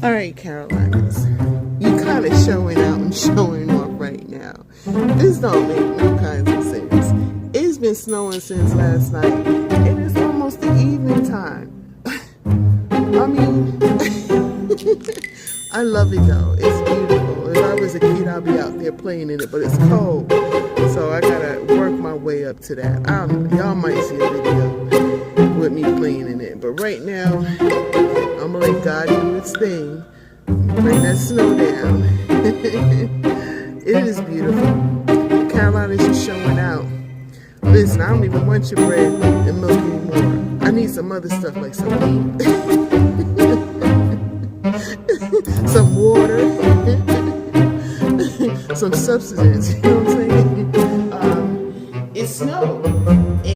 All right, Carolinas, you kind of showing out and showing off right now. This don't make no kinds of sense. It's been snowing since last night, and it's almost the evening time. I mean, I love it though. It's beautiful. If I was a kid, I'd be out there playing in it, but it's cold, so I gotta work my way up to that. I don't know. Y'all might see a video with me playing in it, but right now, I'm gonna let God do its thing. Bring that snow down. It is beautiful. Carolina's just showing out. Listen, I don't even want your bread and milk anymore. I need some other stuff like some meat, some water, some substance. You know what I'm saying? It snowed.